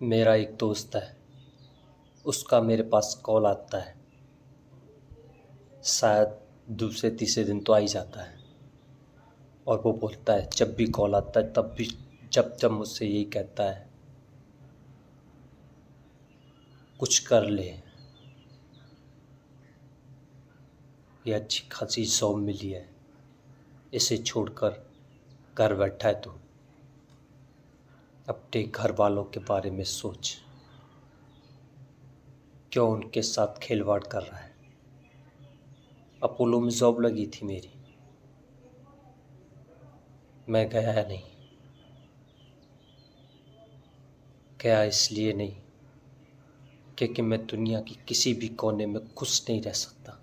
मेरा एक दोस्त है। उसका मेरे पास कॉल आता है। शायद दूसरे तीसरे दिन तो आ ही जाता है। और वो बोलता है, जब भी कॉल आता है तब भी जब जब मुझसे यही कहता है, कुछ कर ले, ये अच्छी खासी जॉब मिली है, इसे छोड़कर घर बैठा है तू। अपने घर वालों के बारे में सोच, क्यों उनके साथ खिलवाड़ कर रहा है। अपोलो में जॉब लगी थी मेरी, मैं गया नहीं। गया इसलिए नहीं क्योंकि मैं दुनिया की किसी भी कोने में खुश नहीं रह सकता।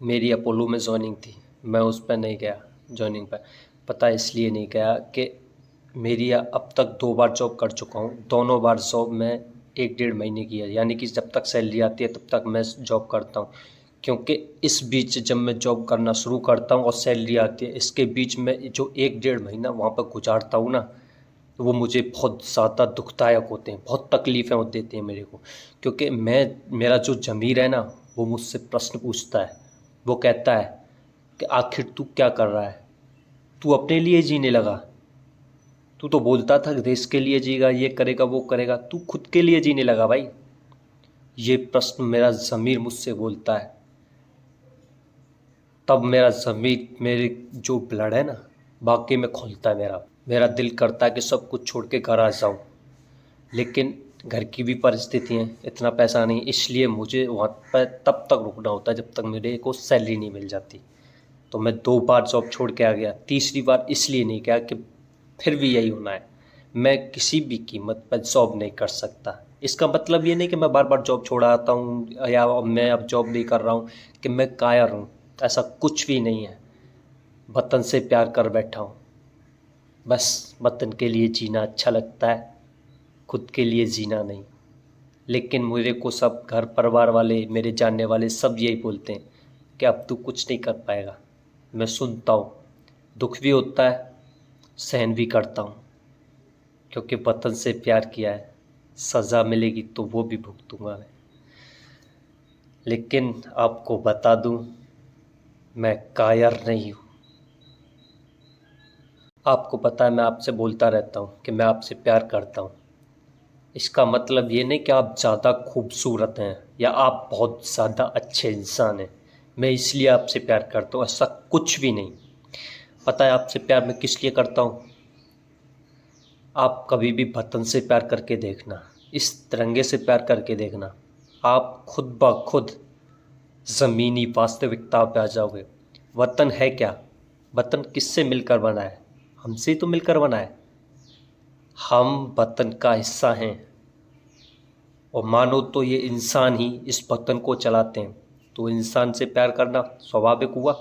मेरी अपोलो में जॉइनिंग थी, मैं उस पर नहीं गया जॉइनिंग पर। पता है इसलिए नहीं गया कि मेरी अब तक 2 बार जॉब कर चुका हूँ। दोनों बार जॉब मैं 1-1.5 महीने की है, यानी कि जब तक सैलरी आती है तब तक मैं जॉब करता हूँ। क्योंकि इस बीच जब मैं जॉब करना शुरू करता हूँ और सैलरी आती है, इसके बीच में जो 1-1.5 महीना वहाँ पर गुजारता हूँ ना, तो वो मुझे बहुत ज़्यादा दुखदायक होते हैं, बहुत तकलीफ़ें देते हैं मेरे को। क्योंकि मेरा जो ज़मीर है ना, वो मुझसे प्रश्न पूछता है। वो कहता है कि आखिर तू क्या कर रहा है? तू अपने लिए जीने लगा। तू तो बोलता था कि देश के लिए जीगा, ये करेगा वो करेगा, तू खुद के लिए जीने लगा भाई। ये प्रश्न मेरा ज़मीर मुझसे बोलता है। तब मेरा ज़मीर, मेरे जो ब्लड है ना, वाकई में खोलता है। मेरा दिल करता है कि सब कुछ छोड़ के घर आ जाऊँ। लेकिन घर की भी परिस्थिति हैं, इतना पैसा नहीं, इसलिए मुझे वहाँ पर तब तक रुकना होता है जब तक मेरे को सैलरी नहीं मिल जाती। तो मैं 2 बार जॉब छोड़ के आ गया। तीसरी बार इसलिए नहीं गया कि फिर भी यही होना है। मैं किसी भी कीमत पर जॉब नहीं कर सकता। इसका मतलब ये नहीं कि मैं बार बार जॉब छोड़ आता हूँ या मैं अब जॉब नहीं कर रहा हूँ कि मैं कायर हूँ। ऐसा कुछ भी नहीं है। वतन से प्यार कर बैठा हूँ। बस वतन के लिए जीना अच्छा लगता है, खुद के लिए जीना नहीं। लेकिन मेरे को सब घर परिवार वाले, मेरे जानने वाले सब यही बोलते हैं कि अब तू कुछ नहीं कर पाएगा। मैं सुनता हूँ, दुख भी होता है, सहन भी करता हूँ, क्योंकि वतन से प्यार किया है। सज़ा मिलेगी तो वो भी भुगतूंगा मैं। लेकिन आपको बता दूँ, मैं कायर नहीं हूँ। आपको पता है मैं आपसे बोलता रहता हूँ कि मैं आपसे प्यार करता हूँ। इसका मतलब ये नहीं कि आप ज़्यादा खूबसूरत हैं या आप बहुत ज़्यादा अच्छे इंसान हैं, मैं इसलिए आपसे प्यार करता हूँ। ऐसा कुछ भी नहीं। पता है आपसे प्यार मैं किस लिए करता हूँ? आप कभी भी वतन से प्यार करके देखना, इस तिरंगे से प्यार करके देखना, आप खुद ब खुद ज़मीनी वास्तविकता पे आ जाओगे। वतन है क्या? वतन किससे मिलकर बना है? हमसे ही तो मिलकर बना है। हम वतन का हिस्सा हैं। और मानो तो ये इंसान ही इस वतन को चलाते हैं, तो इंसान से प्यार करना स्वाभाविक हुआ।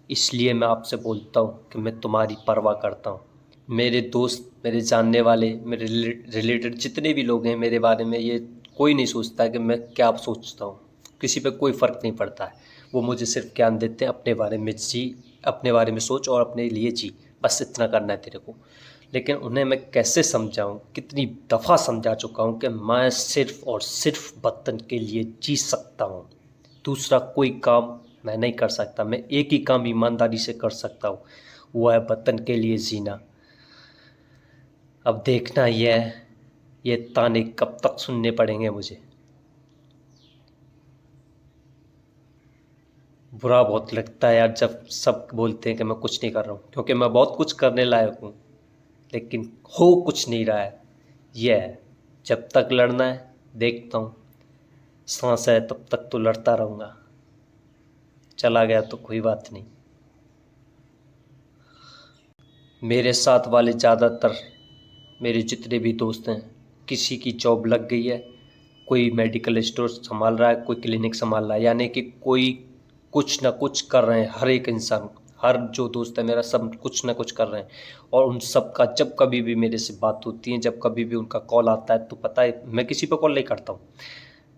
इसलिए मैं आपसे बोलता हूँ कि मैं तुम्हारी परवाह करता हूँ। मेरे दोस्त, मेरे जानने वाले, मेरे रिलेटेड जितने भी लोग हैं मेरे बारे में, ये कोई नहीं सोचता है कि मैं क्या सोचता हूँ। किसी पे कोई फ़र्क नहीं पड़ता है। वो मुझे सिर्फ ज्ञान देते हैं, अपने बारे में जी, अपने बारे में सोच और अपने लिए जी, बस इतना करना है तेरे को। लेकिन उन्हें मैं कैसे समझाऊँ, कितनी दफ़ा समझा चुका हूँ कि मैं सिर्फ़ और सिर्फ वतन के लिए जी सकता हूँ। दूसरा कोई काम मैं नहीं कर सकता। मैं एक ही काम ईमानदारी से कर सकता हूँ, वो है वतन के लिए जीना। अब देखना ये ताने कब तक सुनने पड़ेंगे मुझे। बुरा बहुत लगता है यार जब सब बोलते हैं कि मैं कुछ नहीं कर रहा हूँ, क्योंकि मैं बहुत कुछ करने लायक हूँ, लेकिन हो कुछ नहीं रहा है। ये है, जब तक लड़ना है देखता हूँ, सांस है तब तक तो लड़ता रहूँगा। चला गया तो कोई बात नहीं। मेरे साथ वाले ज़्यादातर, मेरे जितने भी दोस्त हैं, किसी की जॉब लग गई है। कोई मेडिकल स्टोर संभाल रहा है, कोई क्लिनिक संभाल रहा है, यानी कि कोई कुछ ना कुछ कर रहे हैं। हर एक इंसान, हर जो दोस्त है मेरा, सब कुछ ना कुछ कर रहे हैं। और उन सब का जब कभी भी मेरे से बात होती है, जब कभी भी उनका कॉल आता है, तो पता है मैं किसी पे कॉल नहीं करता हूँ,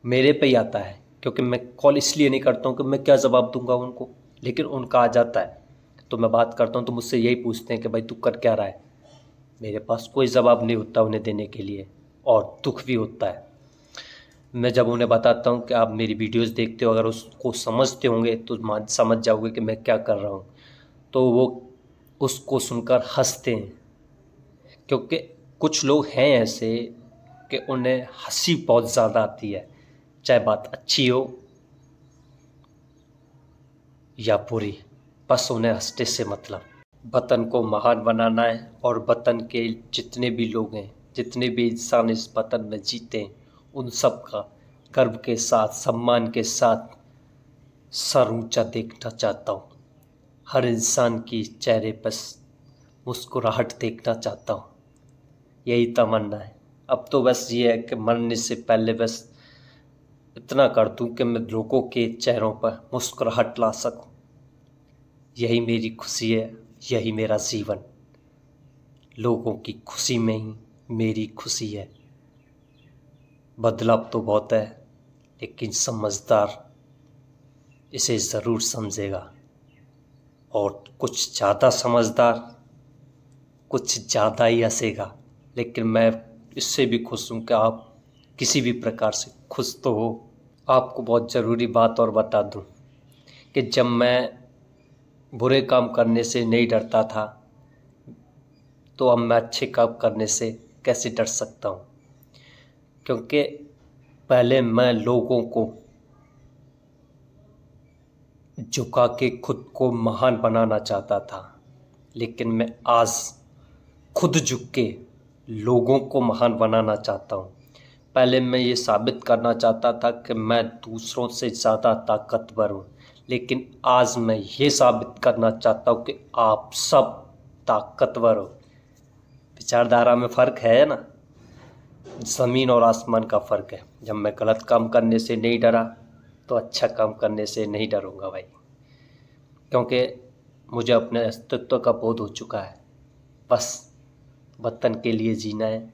मेरे पे ही आता है। क्योंकि मैं कॉल इसलिए नहीं करता हूँ कि मैं क्या जवाब दूंगा उनको, लेकिन उनका आ जाता है तो मैं बात करता हूँ, तो मुझसे यही पूछते हैं कि भाई तू कर क्या रहा है। मेरे पास कोई जवाब नहीं होता उन्हें देने के लिए। और दुख भी होता है। मैं जब उन्हें बताता हूँ कि आप मेरी वीडियोस देखते हो, अगर उसको समझते होंगे तो समझ जाओगे कि मैं क्या कर रहा हूँ, तो वो उसको सुनकर हंसते हैं। क्योंकि कुछ लोग हैं ऐसे कि उन्हें हंसी बहुत ज़्यादा आती है, चाहे बात अच्छी हो या बुरी, बस उन्हें हंसने से मतलब। वतन को महान बनाना है और वतन के जितने भी लोग हैं, जितने भी इंसान इस वतन में जीते हैं, उन सब का गर्व के साथ, सम्मान के साथ सर ऊंचा देखना चाहता हूँ। हर इंसान की चेहरे पर मुस्कुराहट देखना चाहता हूँ। यही तमन्ना है। अब तो बस ये है कि मरने से पहले बस इतना कर दूं कि मैं लोगों के चेहरों पर मुस्कुराहट ला सकूं। यही मेरी खुशी है, यही मेरा जीवन। लोगों की खुशी में ही मेरी खुशी है। बदलाव तो बहुत है, लेकिन समझदार इसे ज़रूर समझेगा, और कुछ ज़्यादा समझदार कुछ ज़्यादा ही हंसेगा। लेकिन मैं इससे भी खुश हूँ कि आप किसी भी प्रकार से खुश तो हो। आपको बहुत ज़रूरी बात और बता दूँ कि जब मैं बुरे काम करने से नहीं डरता था, तो अब मैं अच्छे काम करने से कैसे डर सकता हूँ। क्योंकि पहले मैं लोगों को झुका के खुद को महान बनाना चाहता था, लेकिन मैं आज खुद झुक के लोगों को महान बनाना चाहता हूँ। पहले मैं ये साबित करना चाहता था कि मैं दूसरों से ज़्यादा ताकतवर हूँ, लेकिन आज मैं ये साबित करना चाहता हूँ कि आप सब ताकतवर हो। विचारधारा में फ़र्क है ना, ज़मीन और आसमान का फ़र्क है। जब मैं गलत काम करने से नहीं डरा, तो अच्छा काम करने से नहीं डरूँगा भाई। क्योंकि मुझे अपने अस्तित्व का बोध हो चुका है। बस वतन के लिए जीना है।